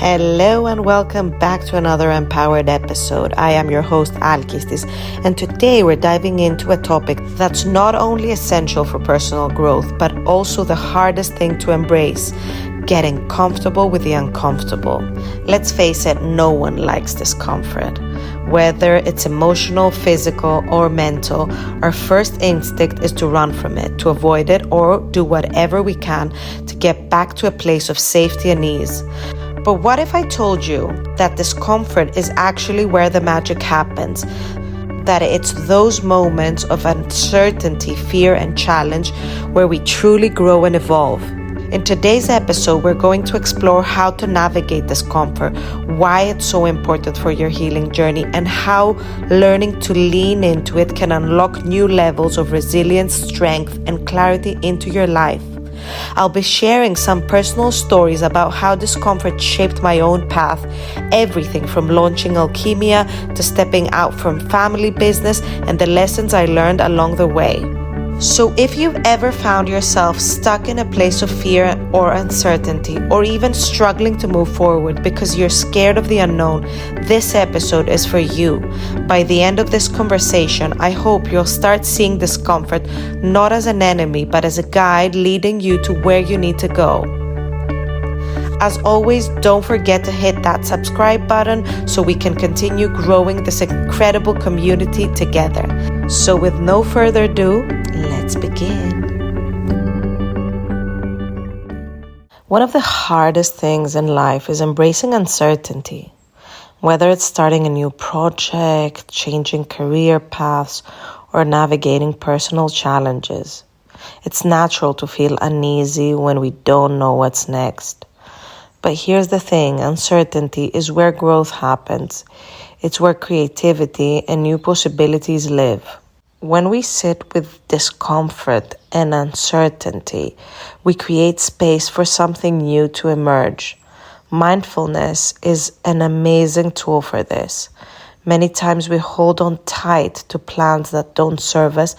Hello and welcome back to another Empowered episode. I am your host Alkistis, and today we're diving into a topic that's not only essential for personal growth, but also the hardest thing to embrace: getting comfortable with the uncomfortable. Let's face it, no one likes discomfort. Whether it's emotional, physical, or mental, our first instinct is to run from it, to avoid it, or do whatever we can to get back to a place of safety and ease. But what if I told you that discomfort is actually where the magic happens? That it's those moments of uncertainty, fear, and challenge where we truly grow and evolve. In today's episode, we're going to explore how to navigate discomfort, why it's so important for your healing journey, and how learning to lean into it can unlock new levels of resilience, strength, and clarity into your life. I'll be sharing some personal stories about how discomfort shaped my own path, everything from launching Alchemia to stepping out from family business and the lessons I learned along the way. So if you've ever found yourself stuck in a place of fear or uncertainty, or even struggling to move forward because you're scared of the unknown, this episode is for you. By the end of this conversation, I hope you'll start seeing discomfort not as an enemy, but as a guide leading you to where you need to go. As always, don't forget to hit that subscribe button so we can continue growing this incredible community together. So with no further ado, let's begin. One of the hardest things in life is embracing uncertainty. Whether it's starting a new project, changing career paths, or navigating personal challenges, it's natural to feel uneasy when we don't know what's next. But here's the thing, uncertainty is where growth happens. It's where creativity and new possibilities live. When we sit with discomfort and uncertainty, we create space for something new to emerge. Mindfulness is an amazing tool for this. Many times we hold on tight to plans that don't serve us,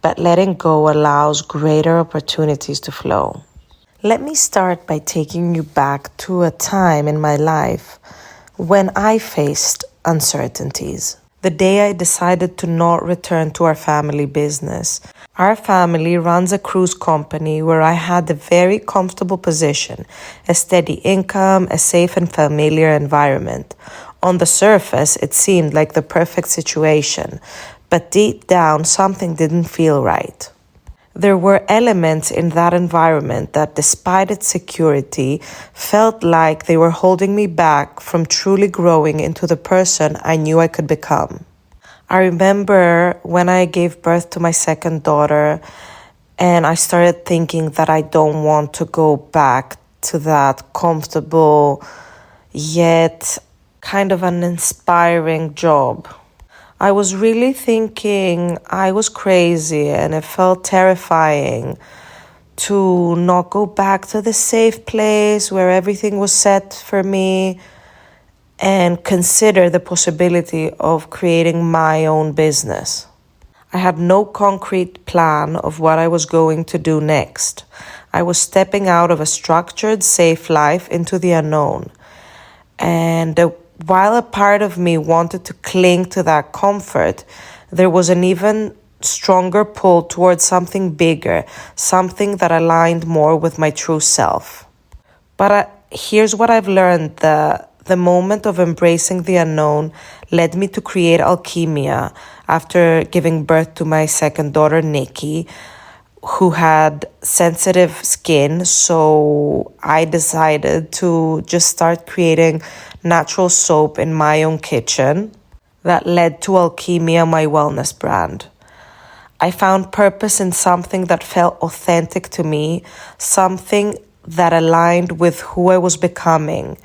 but letting go allows greater opportunities to flow. Let me start by taking you back to a time in my life when I faced uncertainties. The day I decided to not return to our family business. Our family runs a cruise company where I had a very comfortable position, a steady income, a safe and familiar environment. On the surface, it seemed like the perfect situation, but deep down, something didn't feel right. There were elements in that environment that, despite its security, felt like they were holding me back from truly growing into the person I knew I could become. I remember when I gave birth to my second daughter, and I started thinking that I don't want to go back to that comfortable yet kind of uninspiring job. I was really thinking I was crazy, and it felt terrifying to not go back to the safe place where everything was set for me and consider the possibility of creating my own business. I had no concrete plan of what I was going to do next. I was stepping out of a structured, safe life into the unknown. And while a part of me wanted to cling to that comfort, there was an even stronger pull towards something bigger, something that aligned more with my true self. But here's what I've learned. The moment of embracing the unknown led me to create Alchemia after giving birth to my second daughter, Nikki, who had sensitive skin. So I decided to just start creating natural soap in my own kitchen. That led to Alchemia, my wellness brand. I found purpose in something that felt authentic to me, something that aligned with who I was becoming.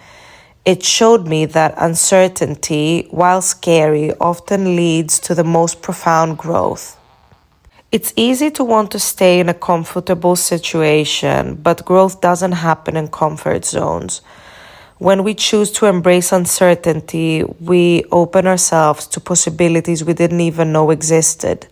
It showed me that uncertainty, while scary, often leads to the most profound growth. It's easy to want to stay in a comfortable situation, but growth doesn't happen in comfort zones. When we choose to embrace uncertainty, we open ourselves to possibilities we didn't even know existed.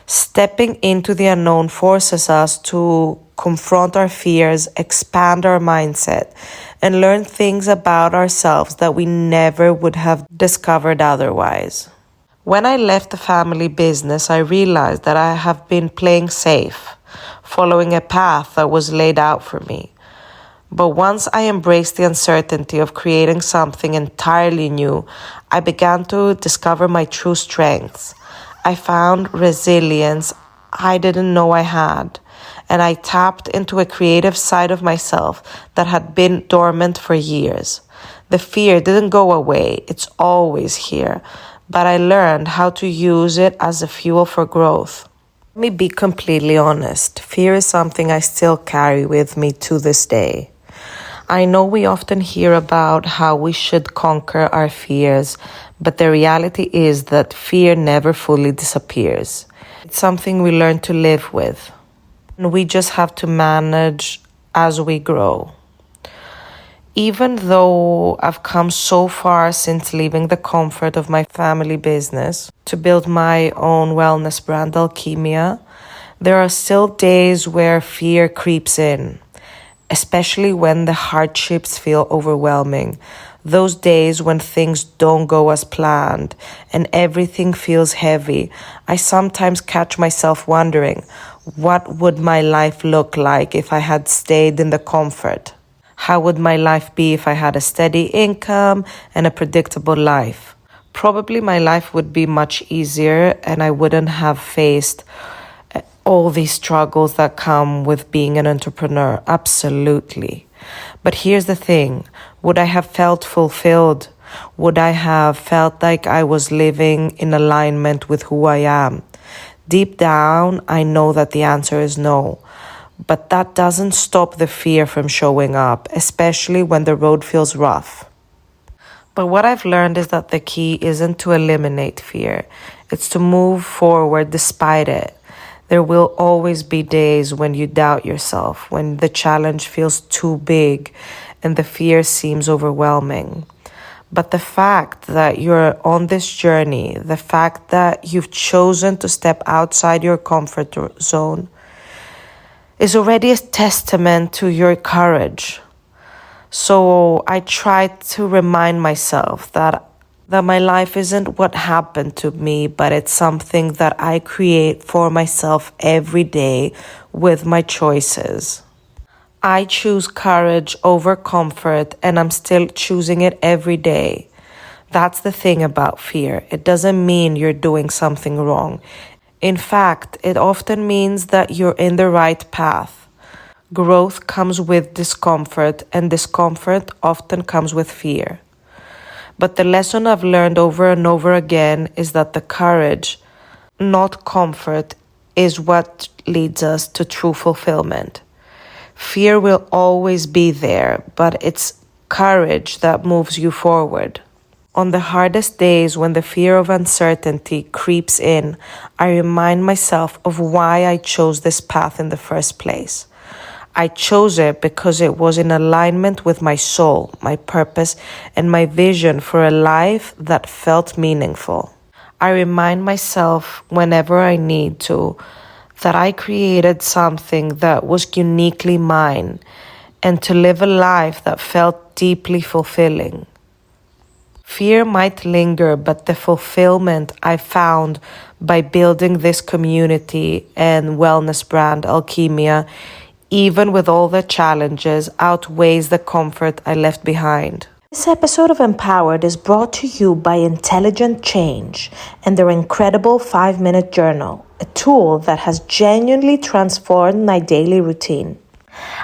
Stepping into the unknown forces us to confront our fears, expand our mindset, and learn things about ourselves that we never would have discovered otherwise. When I left the family business, I realized that I have been playing safe, following a path that was laid out for me. But once I embraced the uncertainty of creating something entirely new, I began to discover my true strengths. I found resilience I didn't know I had, and I tapped into a creative side of myself that had been dormant for years. The fear didn't go away, it's always here, but I learned how to use it as a fuel for growth. Let me be completely honest, fear is something I still carry with me to this day. I know we often hear about how we should conquer our fears, but the reality is that fear never fully disappears. It's something we learn to live with, and we just have to manage as we grow. Even though I've come so far since leaving the comfort of my family business to build my own wellness brand, EmpowHERed, there are still days where fear creeps in, especially when the hardships feel overwhelming. Those days when things don't go as planned and everything feels heavy, I sometimes catch myself wondering, what would my life look like if I had stayed in the comfort? How would my life be if I had a steady income and a predictable life? Probably my life would be much easier and I wouldn't have faced all these struggles that come with being an entrepreneur. Absolutely. But here's the thing. Would I have felt fulfilled? Would I have felt like I was living in alignment with who I am? Deep down, I know that the answer is no. But that doesn't stop the fear from showing up, especially when the road feels rough. But what I've learned is that the key isn't to eliminate fear. It's to move forward despite it. There will always be days when you doubt yourself, when the challenge feels too big and the fear seems overwhelming. But the fact that you're on this journey, the fact that you've chosen to step outside your comfort zone, is already a testament to your courage. So I try to remind myself that my life isn't what happened to me, but it's something that I create for myself every day with my choices. I choose courage over comfort, and I'm still choosing it every day. That's the thing about fear. It doesn't mean you're doing something wrong. In fact, it often means that you're in the right path. Growth comes with discomfort, and discomfort often comes with fear. But the lesson I've learned over and over again is that the courage, not comfort, is what leads us to true fulfillment. Fear will always be there, but it's courage that moves you forward. On the hardest days when the fear of uncertainty creeps in, I remind myself of why I chose this path in the first place. I chose it because it was in alignment with my soul, my purpose, and my vision for a life that felt meaningful. I remind myself whenever I need to that I created something that was uniquely mine and to live a life that felt deeply fulfilling. Fear might linger, but the fulfillment I found by building this community and wellness brand, EmpowHERed, even with all the challenges, outweighs the comfort I left behind. This episode of EmpowHERed is brought to you by Intelligent Change and their incredible 5-minute journal, a tool that has genuinely transformed my daily routine.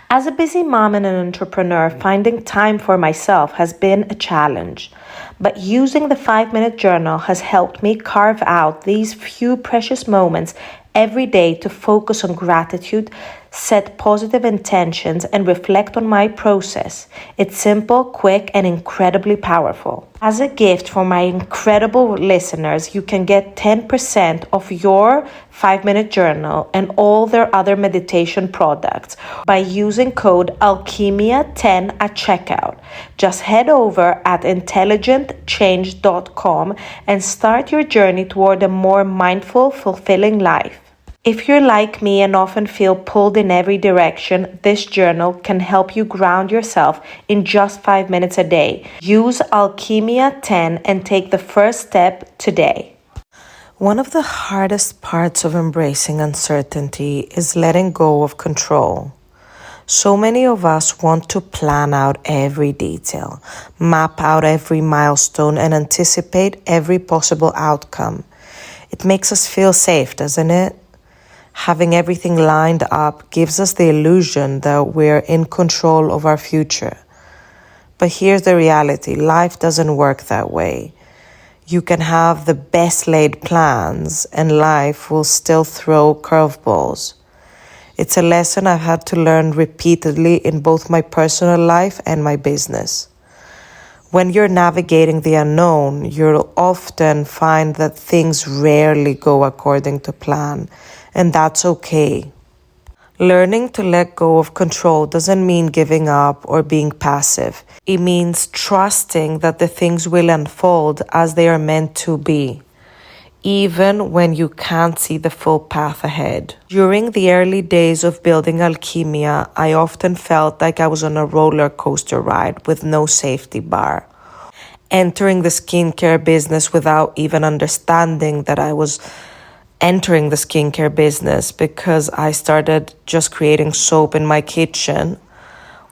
As a busy mom and an entrepreneur, finding time for myself has been a challenge. But using the 5-minute journal has helped me carve out these few precious moments every day to focus on gratitude, set positive intentions, and reflect on my process. It's simple, quick, and incredibly powerful. As a gift for my incredible listeners, you can get 10% of your 5-minute journal and all their other meditation products by using code EmpowHERed10 at checkout. Just head over at intelligentchange.com and start your journey toward a more mindful, fulfilling life. If you're like me and often feel pulled in every direction, this journal can help you ground yourself in just 5 minutes a day. Use Alchemia 10 and take the first step today. One of the hardest parts of embracing uncertainty is letting go of control. So many of us want to plan out every detail, map out every milestone, and anticipate every possible outcome. It makes us feel safe, doesn't it? Having everything lined up gives us the illusion that we're in control of our future. But here's the reality: life doesn't work that way. You can have the best laid plans and life will still throw curveballs. It's a lesson I've had to learn repeatedly in both my personal life and my business. When you're navigating the unknown, you'll often find that things rarely go according to plan, and that's okay. Learning to let go of control doesn't mean giving up or being passive. It means trusting that the things will unfold as they are meant to be, even when you can't see the full path ahead. During the early days of building Alchemia, I often felt like I was on a roller coaster ride with no safety bar. Entering the skincare business without even understanding that I was entering the skincare business because I started just creating soap in my kitchen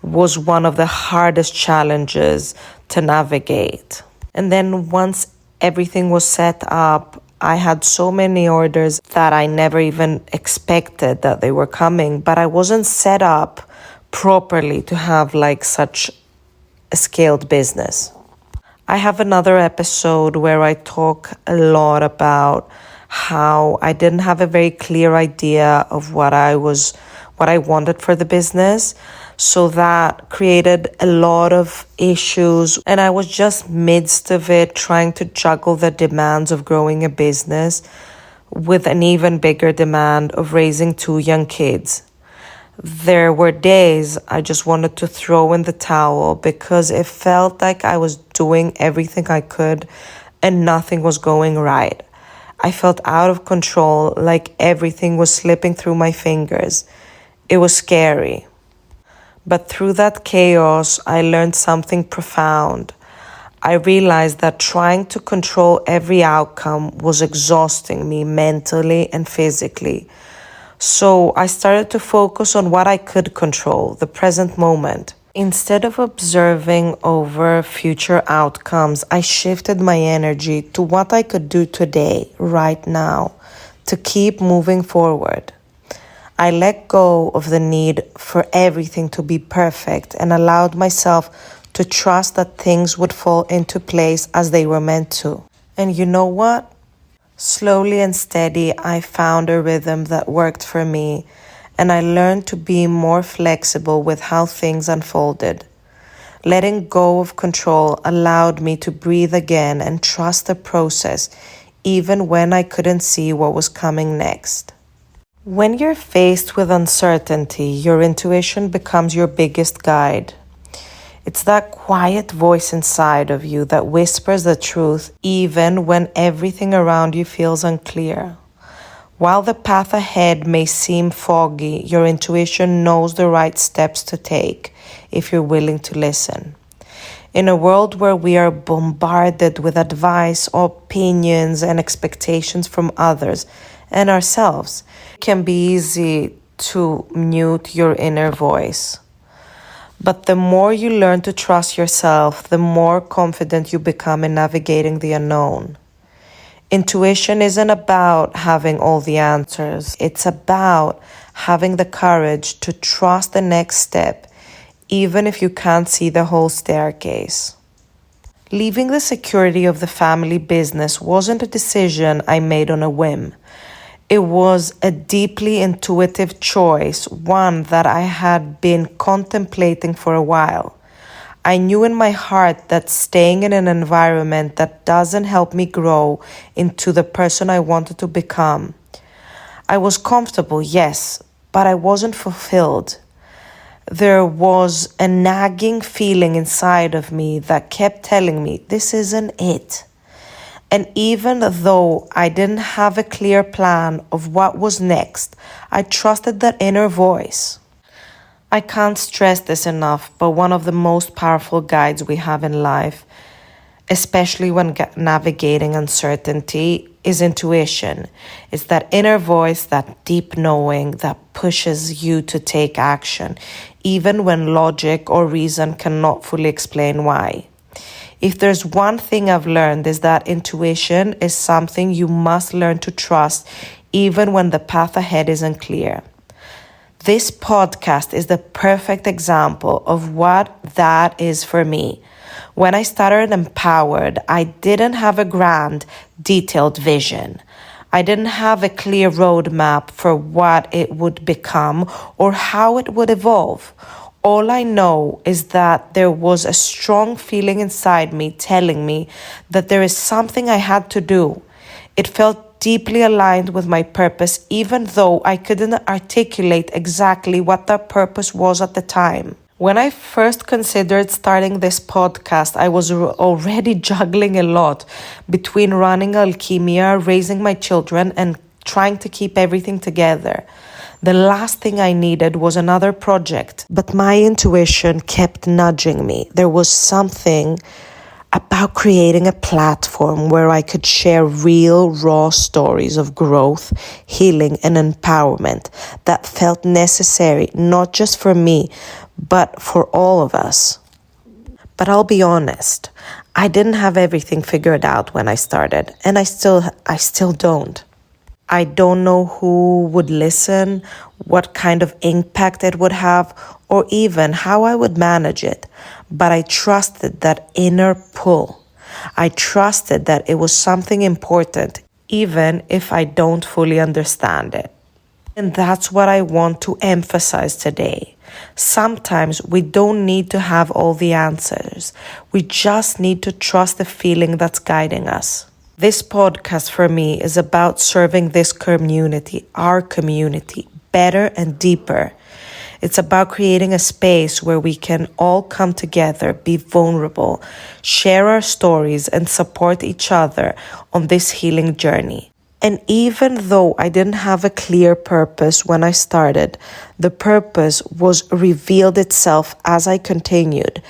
was one of the hardest challenges to navigate. And then once everything was set up, I had so many orders that I never even expected that they were coming, but I wasn't set up properly to have like such a scaled business. I have another episode where I talk a lot about how I didn't have a very clear idea of what I wanted for the business. So that created a lot of issues, and I was just midst of it, trying to juggle the demands of growing a business with an even bigger demand of raising 2 young kids. There were days I just wanted to throw in the towel because it felt like I was doing everything I could and nothing was going right. I felt out of control, like everything was slipping through my fingers. It was scary. But through that chaos, I learned something profound. I realized that trying to control every outcome was exhausting me mentally and physically. So I started to focus on what I could control, the present moment. Instead of observing over future outcomes, I shifted my energy to what I could do today, right now, to keep moving forward. I let go of the need for everything to be perfect and allowed myself to trust that things would fall into place as they were meant to. And you know what? Slowly and steady, I found a rhythm that worked for me, and I learned to be more flexible with how things unfolded. Letting go of control allowed me to breathe again and trust the process, even when I couldn't see what was coming next. When you're faced with uncertainty, your intuition becomes your biggest guide. It's that quiet voice inside of you that whispers the truth even when everything around you feels unclear. While the path ahead may seem foggy, your intuition knows the right steps to take if you're willing to listen. In a world where we are bombarded with advice, opinions, and expectations from others and ourselves, it can be easy to mute your inner voice. But the more you learn to trust yourself, the more confident you become in navigating the unknown. Intuition isn't about having all the answers. It's about having the courage to trust the next step, even if you can't see the whole staircase. Leaving the security of the family business wasn't a decision I made on a whim. It was a deeply intuitive choice, one that I had been contemplating for a while. I knew in my heart that staying in an environment that doesn't help me grow into the person I wanted to become. I was comfortable, yes, but I wasn't fulfilled. There was a nagging feeling inside of me that kept telling me, this isn't it. And even though I didn't have a clear plan of what was next, I trusted that inner voice. I can't stress this enough, but one of the most powerful guides we have in life, especially when navigating uncertainty, is intuition. It's that inner voice, that deep knowing that pushes you to take action, even when logic or reason cannot fully explain why. If there's one thing I've learned is that intuition is something you must learn to trust, even when the path ahead isn't clear. This podcast is the perfect example of what that is for me. When I started EmpowHERed, I didn't have a grand, detailed vision. I didn't have a clear roadmap for what it would become or how it would evolve. All I know is that there was a strong feeling inside me telling me that there is something I had to do. It felt deeply aligned with my purpose, even though I couldn't articulate exactly what that purpose was at the time. When I first considered starting this podcast, I was already juggling a lot between running Alchemia, raising my children, and trying to keep everything together. The last thing I needed was another project, but my intuition kept nudging me. There was something about creating a platform where I could share real, raw stories of growth, healing, and empowerment that felt necessary, not just for me, but for all of us. But I'll be honest, I didn't have everything figured out when I started, and I still don't. I don't know who would listen, what kind of impact it would have, or even how I would manage it. But I trusted that inner pull. I trusted that it was something important, even if I don't fully understand it. And that's what I want to emphasize today. Sometimes we don't need to have all the answers. We just need to trust the feeling that's guiding us. This podcast for me is about serving this community, our community, better and deeper. It's about creating a space where we can all come together, be vulnerable, share our stories, and support each other on this healing journey. And even though I didn't have a clear purpose when I started, the purpose was revealed itself as I continued.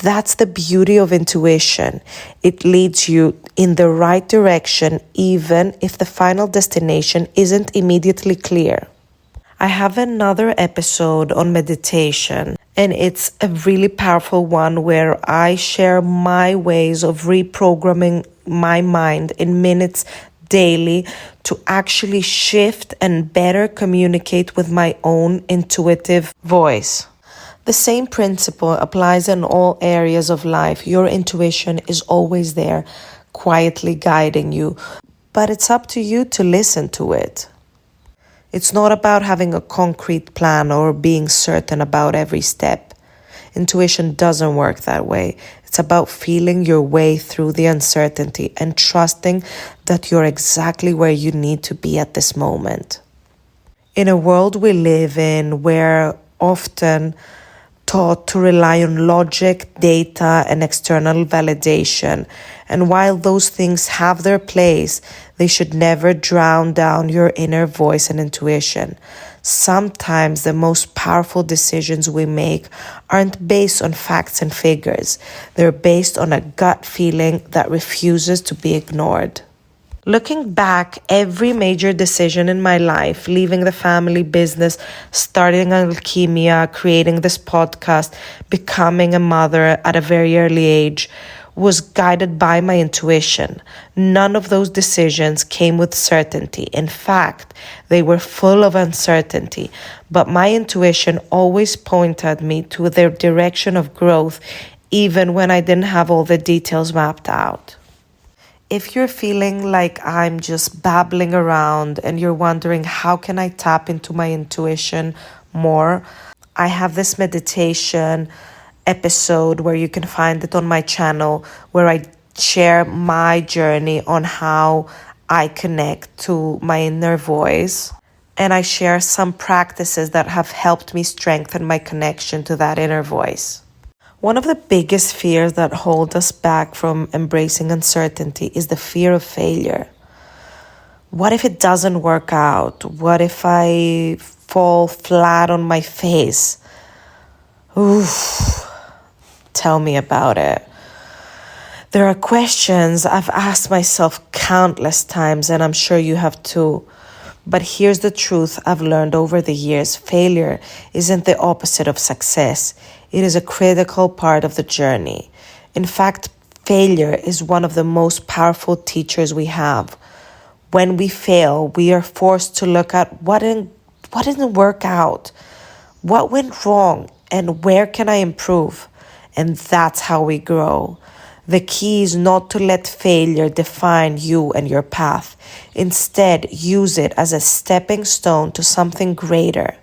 That's the beauty of intuition. It leads you in the right direction, even if the final destination isn't immediately clear. I have another episode on meditation, and it's a really powerful one where I share my ways of reprogramming my mind in minutes daily to actually shift and better communicate with my own intuitive voice. The same principle applies in all areas of life. Your intuition is always there, quietly guiding you, but it's up to you to listen to it. It's not about having a concrete plan or being certain about every step. Intuition doesn't work that way. It's about feeling your way through the uncertainty and trusting that you're exactly where you need to be at this moment. In a world we live in where often taught to rely on logic, data, and external validation. And while those things have their place, they should never drown down your inner voice and intuition. Sometimes the most powerful decisions we make aren't based on facts and figures. They're based on a gut feeling that refuses to be ignored. Looking back, every major decision in my life, leaving the family business, starting Alchemia, creating this podcast, becoming a mother at a very early age, was guided by my intuition. None of those decisions came with certainty. In fact, they were full of uncertainty. But my intuition always pointed me to the direction of growth, even when I didn't have all the details mapped out. If you're feeling like I'm just babbling around and you're wondering how can I tap into my intuition more, I have this meditation episode where you can find it on my channel where I share my journey on how I connect to my inner voice. And I share some practices that have helped me strengthen my connection to that inner voice. One of the biggest fears that hold us back from embracing uncertainty is the fear of failure. What if it doesn't work out? What if I fall flat on my face? Oof, tell me about it. There are questions I've asked myself countless times, and I'm sure you have too. But here's the truth I've learned over the years. Failure isn't the opposite of success. It is a critical part of the journey. In fact, failure is one of the most powerful teachers we have. When we fail, we are forced to look at what didn't work out, what went wrong, and where can I improve? And that's how we grow. The key is not to let failure define you and your path. Instead, use it as a stepping stone to something greater.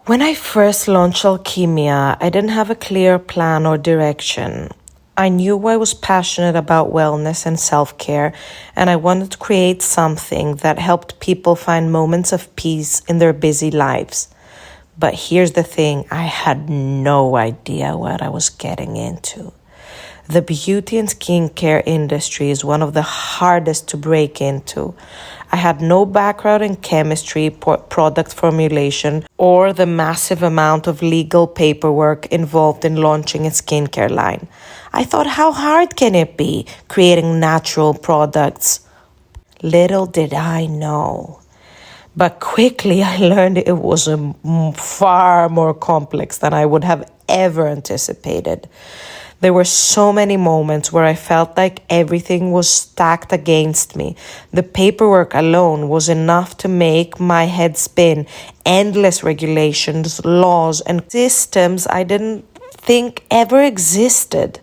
When I first launched Alchemia, I didn't have a clear plan or direction. I knew I was passionate about wellness and self-care, and I wanted to create something that helped people find moments of peace in their busy lives. But here's the thing, I had no idea what I was getting into. The beauty and skincare industry is one of the hardest to break into. I had no background in chemistry, product formulation, or the massive amount of legal paperwork involved in launching a skincare line. I thought, how hard can it be creating natural products? Little did I know. But quickly I learned it was far more complex than I would have ever anticipated. There were so many moments where I felt like everything was stacked against me. The paperwork alone was enough to make my head spin. Endless regulations, laws, and systems I didn't think ever existed.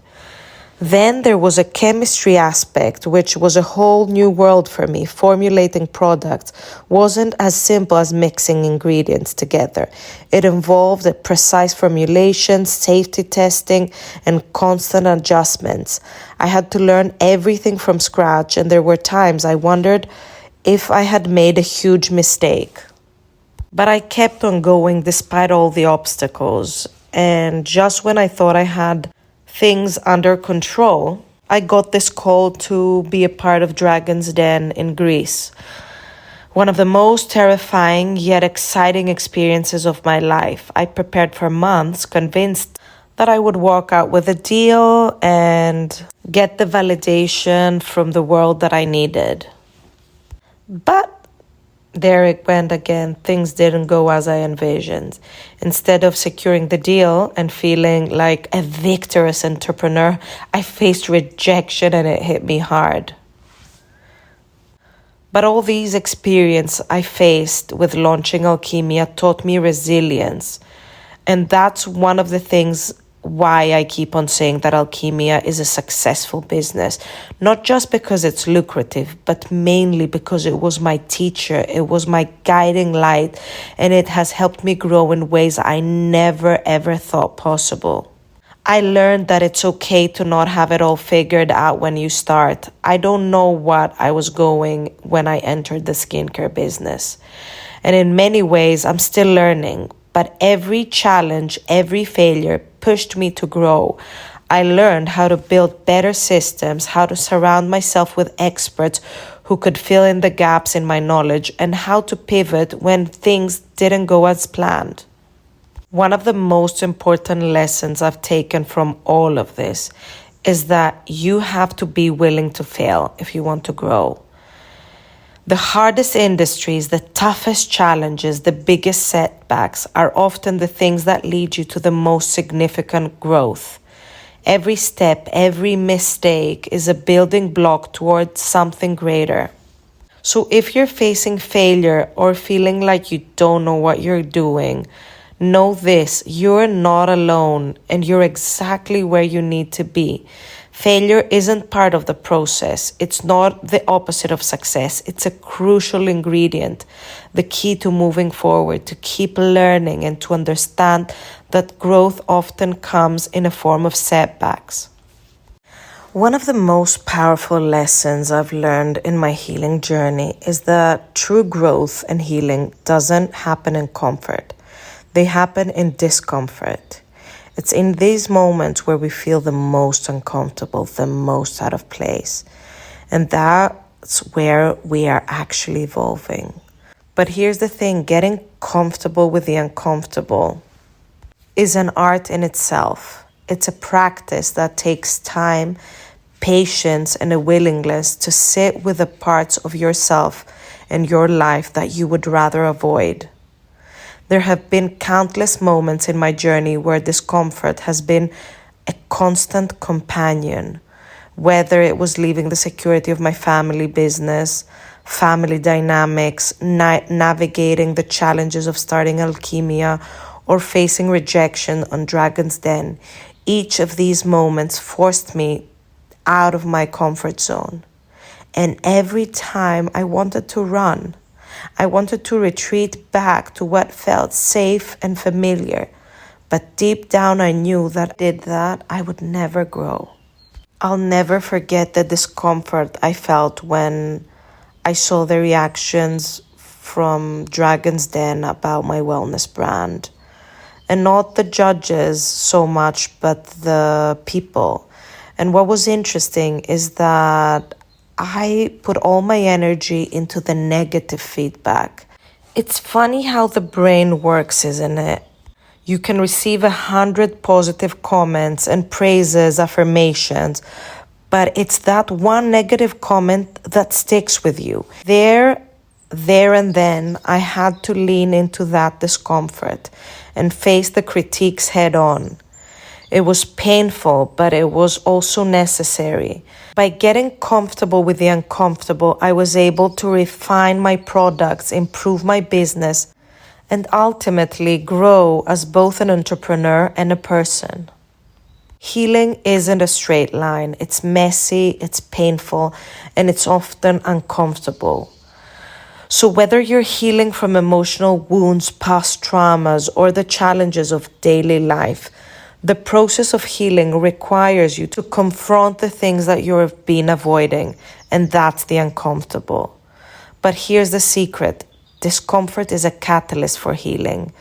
Then there was a chemistry aspect, which was a whole new world for me. Formulating products wasn't as simple as mixing ingredients together. It involved a precise formulation, safety testing, and constant adjustments. I had to learn everything from scratch, and there were times I wondered if I had made a huge mistake. But I kept on going despite all the obstacles, and just when I thought I had things under control, I got this call to be a part of Dragon's Den in Greece. One of the most terrifying yet exciting experiences of my life. I prepared for months, convinced that I would walk out with a deal and get the validation from the world that I needed. But there it went again. Things didn't go as I envisioned. Instead of securing the deal and feeling like a victorious entrepreneur, I faced rejection and it hit me hard. But all these experiences I faced with launching Alchemia taught me resilience. And that's one of the things why I keep on saying that Alchemia is a successful business. Not just because it's lucrative, but mainly because it was my teacher, it was my guiding light, and it has helped me grow in ways I never ever thought possible. I learned that it's okay to not have it all figured out when you start. I don't know what I was going when I entered the skincare business. And in many ways, I'm still learning. But every challenge, every failure pushed me to grow. I learned how to build better systems, how to surround myself with experts who could fill in the gaps in my knowledge, and how to pivot when things didn't go as planned. One of the most important lessons I've taken from all of this is that you have to be willing to fail if you want to grow. The hardest industries, the toughest challenges, the biggest setbacks are often the things that lead you to the most significant growth. Every step, every mistake is a building block towards something greater. So if you're facing failure or feeling like you don't know what you're doing, know this, you're not alone and you're exactly where you need to be. Failure isn't part of the process. It's not the opposite of success. It's a crucial ingredient, the key to moving forward, to keep learning and to understand that growth often comes in a form of setbacks. One of the most powerful lessons I've learned in my healing journey is that true growth and healing doesn't happen in comfort. They happen in discomfort. It's in these moments where we feel the most uncomfortable, the most out of place. And that's where we are actually evolving. But here's the thing, getting comfortable with the uncomfortable is an art in itself. It's a practice that takes time, patience, and a willingness to sit with the parts of yourself and your life that you would rather avoid. There have been countless moments in my journey where discomfort has been a constant companion, whether it was leaving the security of my family business, family dynamics, navigating the challenges of starting Alchemia, or facing rejection on Dragon's Den. Each of these moments forced me out of my comfort zone. And every time I wanted to run, I wanted to retreat back to what felt safe and familiar. But deep down I knew that if I did that, I would never grow. I'll never forget the discomfort I felt when I saw the reactions from Dragon's Den about my wellness brand. And not the judges so much, but the people. And what was interesting is that I put all my energy into the negative feedback. It's funny how the brain works, isn't it? You can receive 100 positive comments and praises, affirmations, but it's that one negative comment that sticks with you. There and then, I had to lean into that discomfort and face the critiques head on. It was painful, but it was also necessary. By getting comfortable with the uncomfortable, I was able to refine my products, improve my business, and ultimately grow as both an entrepreneur and a person. Healing isn't a straight line. It's messy, it's painful, and it's often uncomfortable. So whether you're healing from emotional wounds, past traumas, or the challenges of daily life, the process of healing requires you to confront the things that you've been avoiding, and that's the uncomfortable. But here's the secret. Discomfort is a catalyst for healing.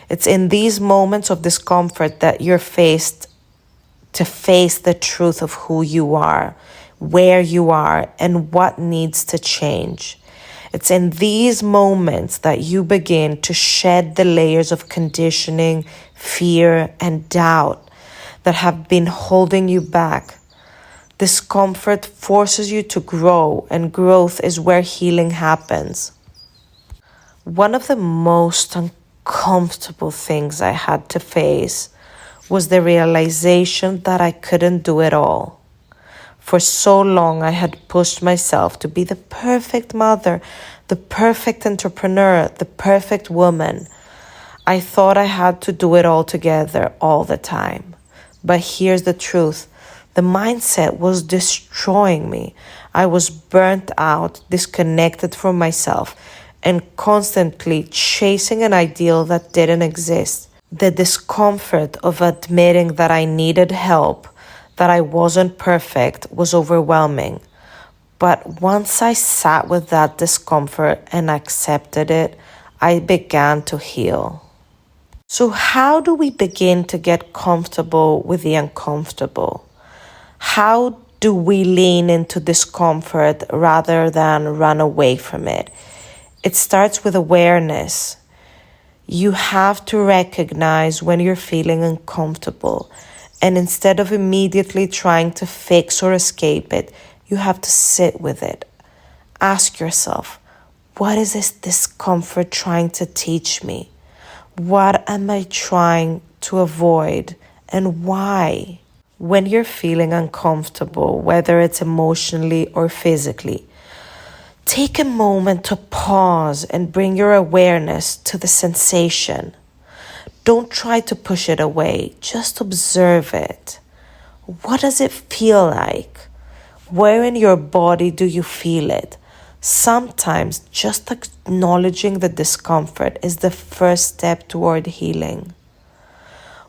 It's in these moments of discomfort that you're faced to face the truth of who you are, where you are, and what needs to change. It's in these moments that you begin to shed the layers of conditioning, fear, and doubt that have been holding you back. Discomfort forces you to grow, and growth is where healing happens. One of the most uncomfortable things I had to face was the realization that I couldn't do it all. For so long, I had pushed myself to be the perfect mother, the perfect entrepreneur, the perfect woman. I thought I had to do it all together all the time. But here's the truth. The mindset was destroying me. I was burnt out, disconnected from myself, and constantly chasing an ideal that didn't exist. The discomfort of admitting that I needed help, that I wasn't perfect, was overwhelming. But once I sat with that discomfort and accepted it, I began to heal. So how do we begin to get comfortable with the uncomfortable? How do we lean into discomfort rather than run away from it? It starts with awareness. You have to recognize when you're feeling uncomfortable. And instead of immediately trying to fix or escape it, you have to sit with it. Ask yourself, what is this discomfort trying to teach me? What am I trying to avoid, and why? When you're feeling uncomfortable, whether it's emotionally or physically, take a moment to pause and bring your awareness to the sensation. Don't try to push it away. Just observe it. What does it feel like? Where in your body do you feel it? Sometimes just acknowledging the discomfort is the first step toward healing.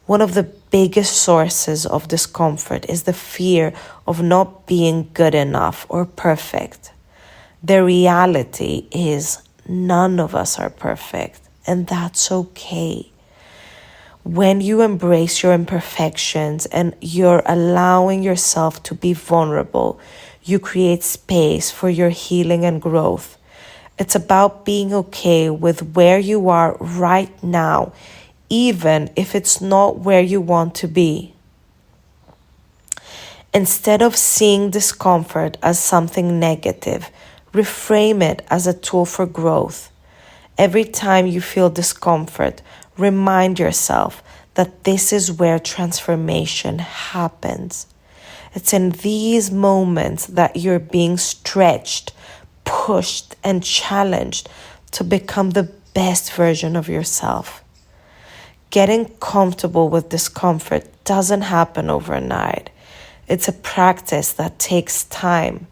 One of the biggest sources of discomfort is the fear of not being good enough or perfect. The reality is none of us are perfect, and that's okay. When you embrace your imperfections and you're allowing yourself to be vulnerable, you create space for your healing and growth. It's about being okay with where you are right now, even if it's not where you want to be. Instead of seeing discomfort as something negative, reframe it as a tool for growth. Every time you feel discomfort, remind yourself that this is where transformation happens. It's in these moments that you're being stretched, pushed, and challenged to become the best version of yourself. Getting comfortable with discomfort doesn't happen overnight. It's a practice that takes time.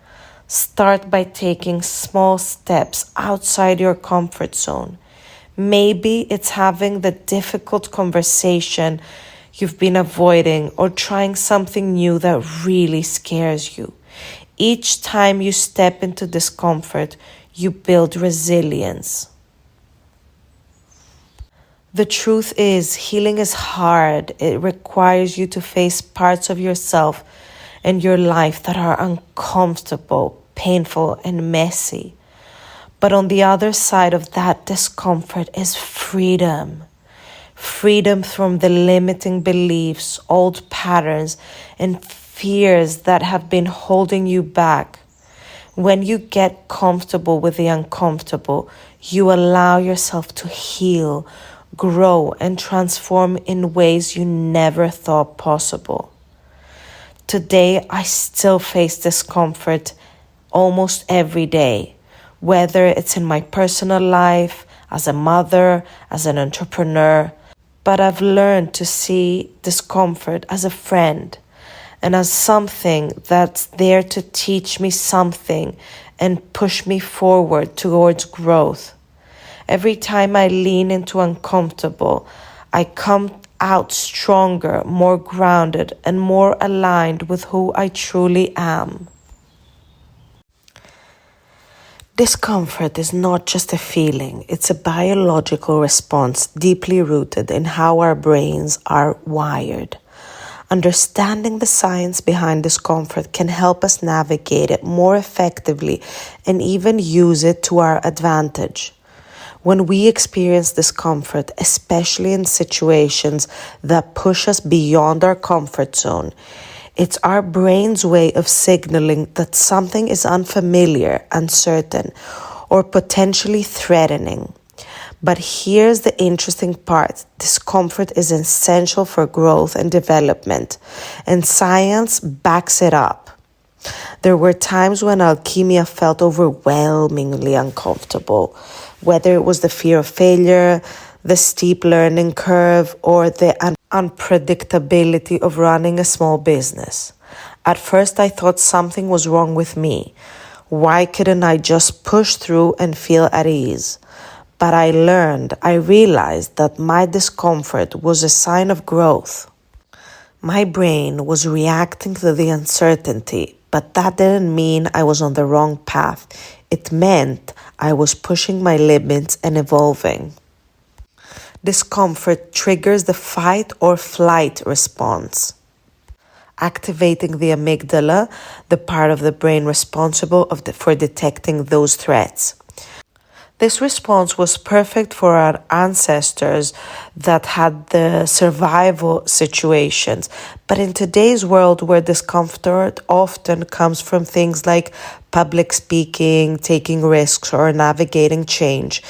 Start by taking small steps outside your comfort zone. Maybe it's having the difficult conversation you've been avoiding or trying something new that really scares you. Each time you step into discomfort, you build resilience. The truth is, healing is hard. It requires you to face parts of yourself and your life that are uncomfortable, painful, and messy. But on the other side of that discomfort is freedom. Freedom from the limiting beliefs, old patterns, and fears that have been holding you back. When you get comfortable with the uncomfortable, you allow yourself to heal, grow, and transform in ways you never thought possible. Today, I still face discomfort almost every day, whether it's in my personal life, as a mother, as an entrepreneur. But I've learned to see discomfort as a friend and as something that's there to teach me something and push me forward towards growth. Every time I lean into uncomfortable, I come out stronger, more grounded, and more aligned with who I truly am. Discomfort is not just a feeling, it's a biological response deeply rooted in how our brains are wired. Understanding the science behind discomfort can help us navigate it more effectively and even use it to our advantage. When we experience discomfort, especially in situations that push us beyond our comfort zone, it's our brain's way of signaling that something is unfamiliar, uncertain, or potentially threatening. But here's the interesting part. Discomfort is essential for growth and development, and science backs it up. There were times when alchemia felt overwhelmingly uncomfortable, whether it was the fear of failure, the steep learning curve, or the unpredictability of running a small business. At first, I thought something was wrong with me. Why couldn't I just push through and feel at ease? But I realized that my discomfort was a sign of growth. My brain was reacting to the uncertainty, but that didn't mean I was on the wrong path. It meant I was pushing my limits and evolving. Discomfort triggers the fight or flight response, activating the amygdala, the part of the brain responsible for detecting those threats. This response was perfect for our ancestors that had the survival situations. But in today's world where discomfort often comes from things like public speaking, taking risks, or navigating change,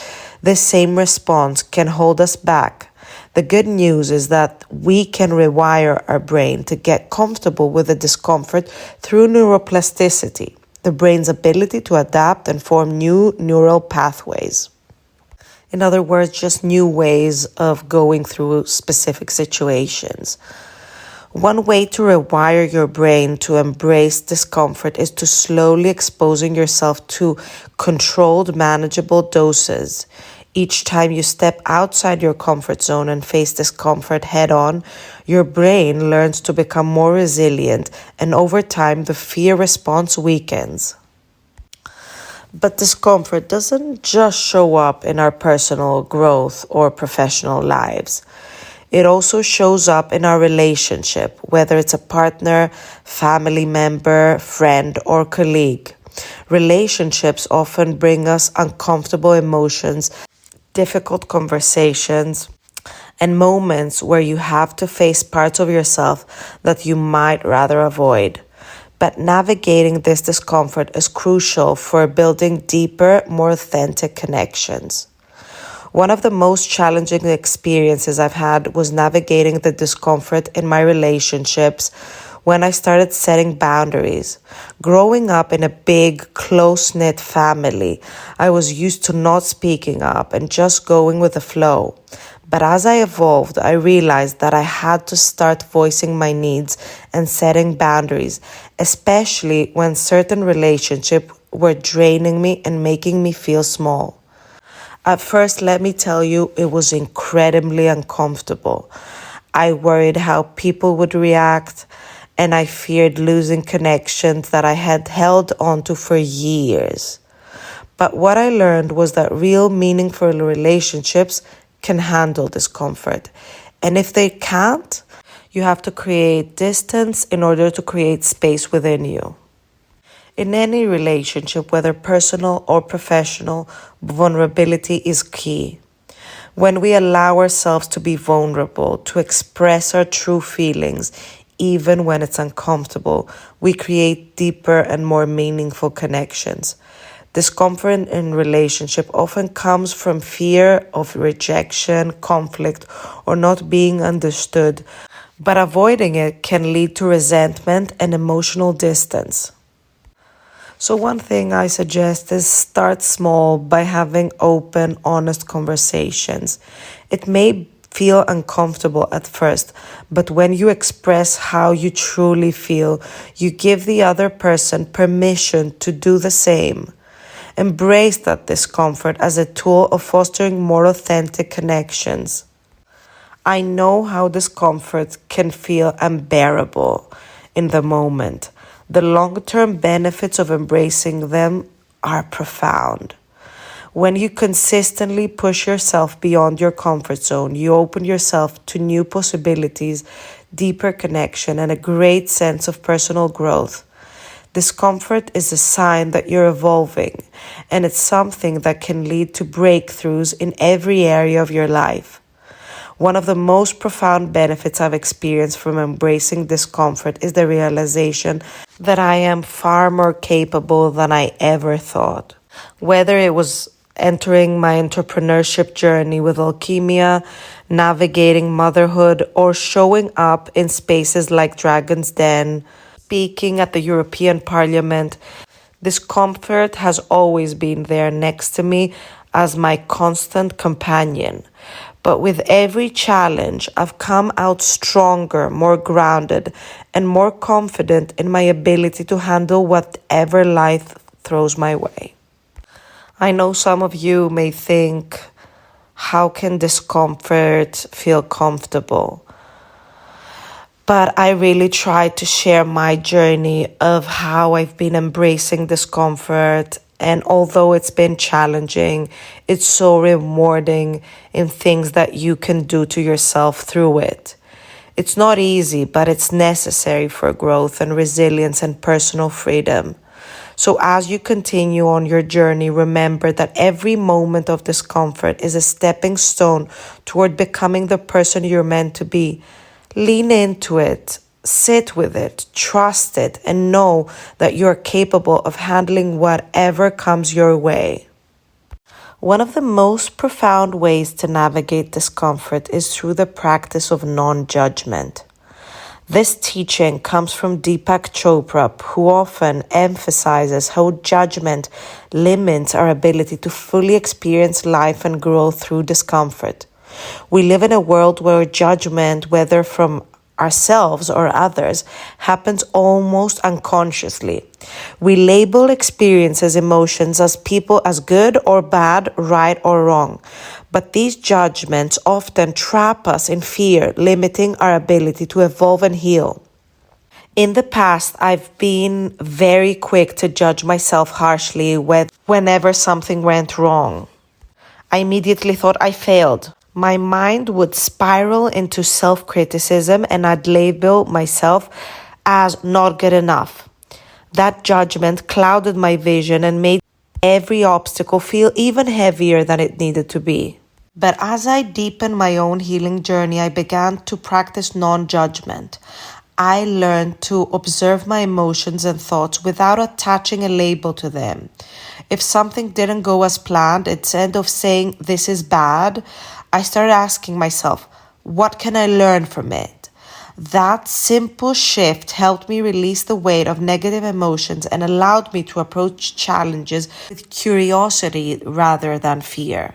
this same response can hold us back. The good news is that we can rewire our brain to get comfortable with the discomfort through neuroplasticity, the brain's ability to adapt and form new neural pathways. In other words, just new ways of going through specific situations. One way to rewire your brain to embrace discomfort is to slowly exposing yourself to controlled, manageable doses. Each time you step outside your comfort zone and face discomfort head-on, your brain learns to become more resilient, and over time, the fear response weakens. But discomfort doesn't just show up in our personal growth or professional lives. It also shows up in our relationship, whether it's a partner, family member, friend, or colleague. Relationships often bring us uncomfortable emotions, difficult conversations, and moments where you have to face parts of yourself that you might rather avoid. But navigating this discomfort is crucial for building deeper, more authentic connections. One of the most challenging experiences I've had was navigating the discomfort in my relationships when I started setting boundaries. Growing up in a big, close-knit family, I was used to not speaking up and just going with the flow. But as I evolved, I realized that I had to start voicing my needs and setting boundaries, especially when certain relationships were draining me and making me feel small. At first, let me tell you, it was incredibly uncomfortable. I worried how people would react, and I feared losing connections that I had held onto for years. But what I learned was that real meaningful relationships can handle discomfort. And if they can't, you have to create distance in order to create space within you. In any relationship, whether personal or professional, vulnerability is key. When we allow ourselves to be vulnerable, to express our true feelings, even when it's uncomfortable, we create deeper and more meaningful connections. Discomfort in relationship often comes from fear of rejection, conflict, or not being understood, but avoiding it can lead to resentment and emotional distance. So one thing I suggest is start small by having open, honest conversations. It may feel uncomfortable at first, but when you express how you truly feel, you give the other person permission to do the same. Embrace that discomfort as a tool of fostering more authentic connections. I know how discomfort can feel unbearable in the moment. The long-term benefits of embracing them are profound. When you consistently push yourself beyond your comfort zone, you open yourself to new possibilities, deeper connection, and a great sense of personal growth. Discomfort is a sign that you're evolving, and it's something that can lead to breakthroughs in every area of your life. One of the most profound benefits I've experienced from embracing discomfort is the realization that I am far more capable than I ever thought. Whether it was entering my entrepreneurship journey with alchemia, navigating motherhood, or showing up in spaces like Dragon's Den, speaking at the European Parliament, discomfort has always been there next to me as my constant companion. But with every challenge, I've come out stronger, more grounded, and more confident in my ability to handle whatever life throws my way. I know some of you may think, how can discomfort feel comfortable? But I really try to share my journey of how I've been embracing discomfort. And although it's been challenging, it's so rewarding in things that you can do to yourself through it. It's not easy, but it's necessary for growth and resilience and personal freedom. So as you continue on your journey, remember that every moment of discomfort is a stepping stone toward becoming the person you're meant to be. Lean into it. Sit with it, trust it, and know that you're capable of handling whatever comes your way. One of the most profound ways to navigate discomfort is through the practice of non-judgment. This teaching comes from Deepak Chopra, who often emphasizes how judgment limits our ability to fully experience life and grow through discomfort. We live in a world where judgment, whether from ourselves or others, happens almost unconsciously. We label experiences, emotions as people as good or bad, right or wrong. But these judgments often trap us in fear, limiting our ability to evolve and heal. In the past, I've been very quick to judge myself harshly whenever something went wrong. I immediately thought I failed. my mind would spiral into self-criticism and I'd label myself as not good enough. That judgment clouded my vision and made every obstacle feel even heavier than it needed to be. But as I deepened my own healing journey, I began to practice non-judgment. I learned to observe my emotions and thoughts without attaching a label to them. If something didn't go as planned, instead of saying, "This is bad," I started asking myself, "What can I learn from it?" That simple shift helped me release the weight of negative emotions and allowed me to approach challenges with curiosity rather than fear.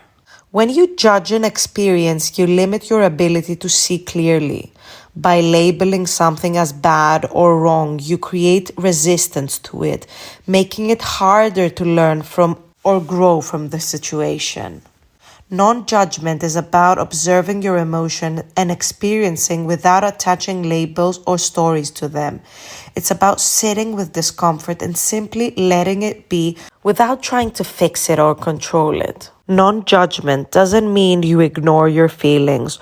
When you judge an experience, you limit your ability to see clearly. By labeling something as bad or wrong, you create resistance to it, making it harder to learn from or grow from the situation. Non-judgment is about observing your emotion and experiencing without attaching labels or stories to them. It's about sitting with discomfort and simply letting it be without trying to fix it or control it. Non-judgment doesn't mean you ignore your feelings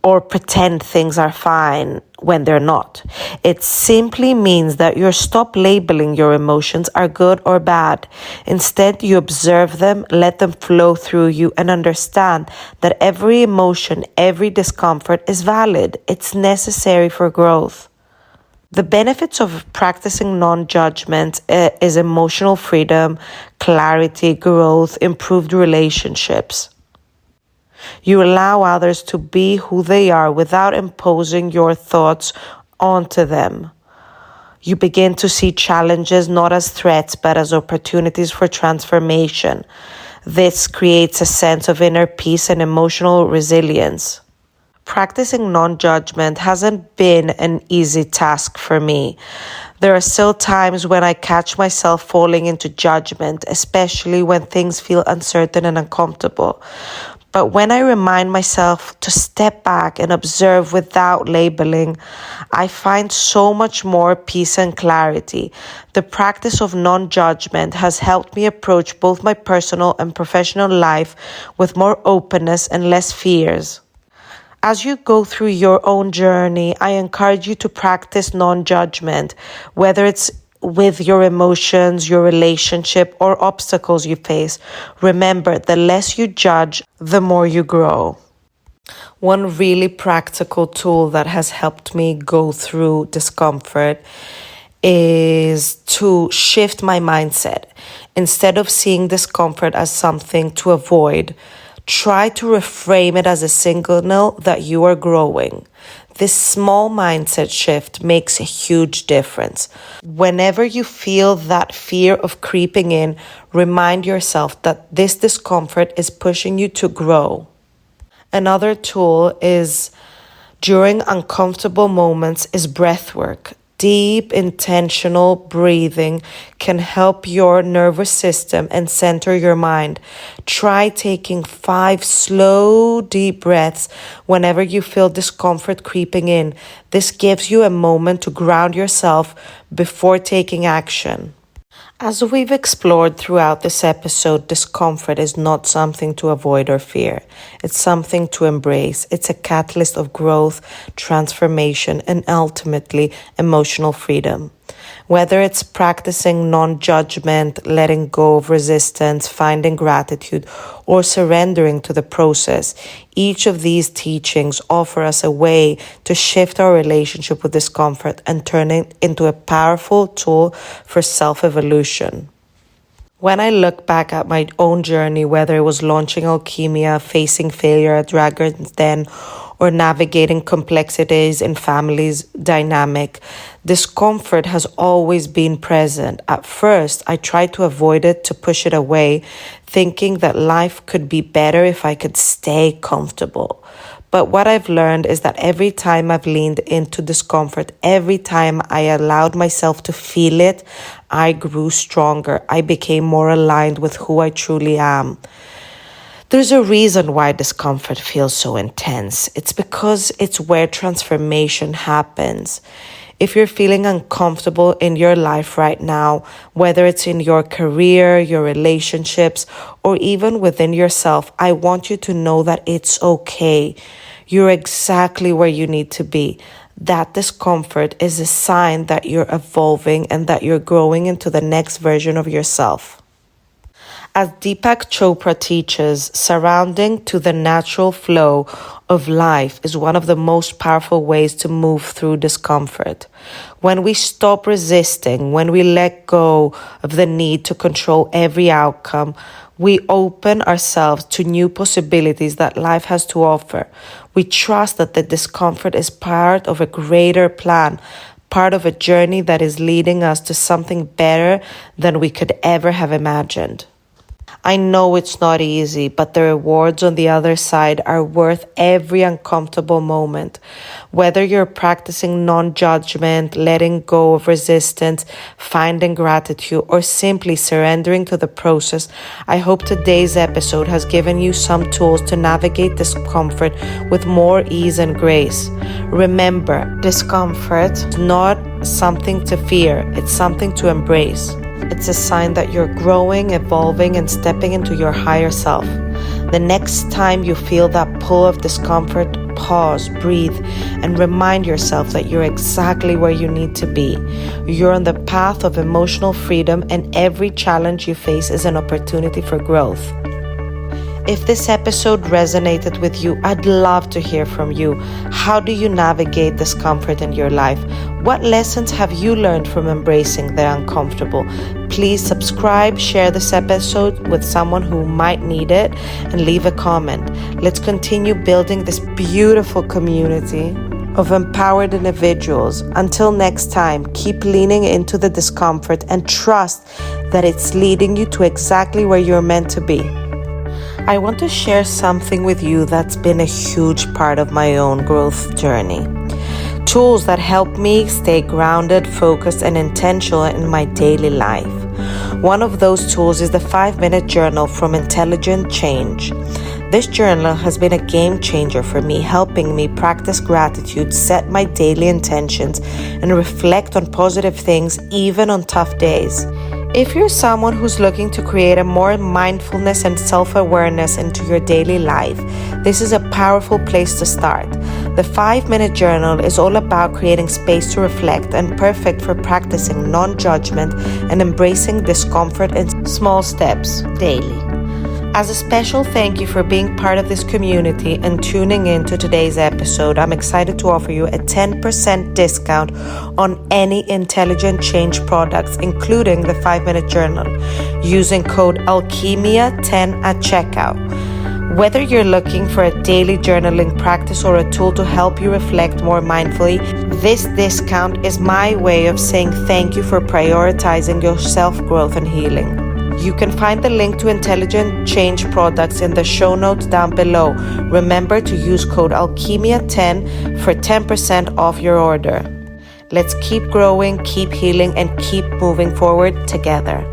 or pretend things are fine when they're not. It simply means that you stop labeling your emotions are good or bad. Instead, you observe them, let them flow through you, and understand that every emotion, every discomfort is valid. It's necessary for growth. The benefits of practicing non-judgment is emotional freedom, clarity, growth, improved relationships. You allow others to be who they are without imposing your thoughts onto them. You begin to see challenges not as threats but as opportunities for transformation. This creates a sense of inner peace and emotional resilience. Practicing non-judgment hasn't been an easy task for me. There are still times when I catch myself falling into judgment, especially when things feel uncertain and uncomfortable. But when I remind myself to step back and observe without labeling, I find so much more peace and clarity. The practice of non-judgment has helped me approach both my personal and professional life with more openness and less fears. As you go through your own journey, I encourage you to practice non-judgment, whether it's with your emotions, your relationship, or obstacles you face. Remember, the less you judge, the more you grow. One really practical tool that has helped me go through discomfort is to shift my mindset. Instead of seeing discomfort as something to avoid, try to reframe it as a signal that you are growing. This small mindset shift makes a huge difference. Whenever you feel that fear of creeping in, remind yourself that this discomfort is pushing you to grow. Another tool is during uncomfortable moments is breath work. Deep, intentional breathing can help your nervous system and center your mind. Try taking 5 slow, deep breaths whenever you feel discomfort creeping in. This gives you a moment to ground yourself before taking action. As we've explored throughout this episode, discomfort is not something to avoid or fear. It's something to embrace. It's a catalyst of growth, transformation, and ultimately emotional freedom. Whether it's practicing non-judgment, letting go of resistance, finding gratitude, or surrendering to the process, each of these teachings offer us a way to shift our relationship with discomfort and turn it into a powerful tool for self-evolution. When I look back at my own journey, whether it was launching Alchemia, facing failure at Dragon's Den, or navigating complexities in families' dynamic, discomfort has always been present. At first, I tried to avoid it, to push it away, thinking that life could be better if I could stay comfortable. But what I've learned is that every time I've leaned into discomfort, every time I allowed myself to feel it, I grew stronger. I became more aligned with who I truly am. There's a reason why discomfort feels so intense. It's because it's where transformation happens. If you're feeling uncomfortable in your life right now, whether it's in your career, your relationships, or even within yourself, I want you to know that it's okay. You're exactly where you need to be. That discomfort is a sign that you're evolving and that you're growing into the next version of yourself. As Deepak Chopra teaches, surrounding to the natural flow of life is one of the most powerful ways to move through discomfort. When we stop resisting, when we let go of the need to control every outcome, we open ourselves to new possibilities that life has to offer. We trust that the discomfort is part of a greater plan, part of a journey that is leading us to something better than we could ever have imagined. I know it's not easy, but the rewards on the other side are worth every uncomfortable moment. Whether you're practicing non-judgment, letting go of resistance, finding gratitude, or simply surrendering to the process, I hope today's episode has given you some tools to navigate discomfort with more ease and grace. Remember, discomfort is not something to fear, it's something to embrace. It's a sign that you're growing, evolving, and stepping into your higher self. The next time you feel that pull of discomfort, pause, breathe, and remind yourself that you're exactly where you need to be. You're on the path of emotional freedom, and every challenge you face is an opportunity for growth. If this episode resonated with you, I'd love to hear from you. How do you navigate discomfort in your life? What lessons have you learned from embracing the uncomfortable? Please subscribe, share this episode with someone who might need it, and leave a comment. Let's continue building this beautiful community of empowered individuals. Until next time, keep leaning into the discomfort and trust that it's leading you to exactly where you're meant to be. I want to share something with you that's been a huge part of my own growth journey. Tools that help me stay grounded, focused, and intentional in my daily life. One of those tools is the 5-minute journal from Intelligent Change. This journal has been a game changer for me, helping me practice gratitude, set my daily intentions, and reflect on positive things even on tough days. If you're someone who's looking to create a more mindfulness and self-awareness into your daily life, this is a powerful place to start. The 5-minute journal is all about creating space to reflect and perfect for practicing non-judgment and embracing discomfort in small steps daily. As a special thank you for being part of this community and tuning in to today's episode, I'm excited to offer you a 10% discount on any Intelligent Change products, including the 5-minute journal, using code ALCHEMIA10 at checkout. Whether you're looking for a daily journaling practice or a tool to help you reflect more mindfully, this discount is my way of saying thank you for prioritizing your self-growth and healing. You can find the link to Intelligent Change products in the show notes down below. Remember to use code ALCHEMIA10 for 10% off your order. Let's keep growing, keep healing, and keep moving forward together.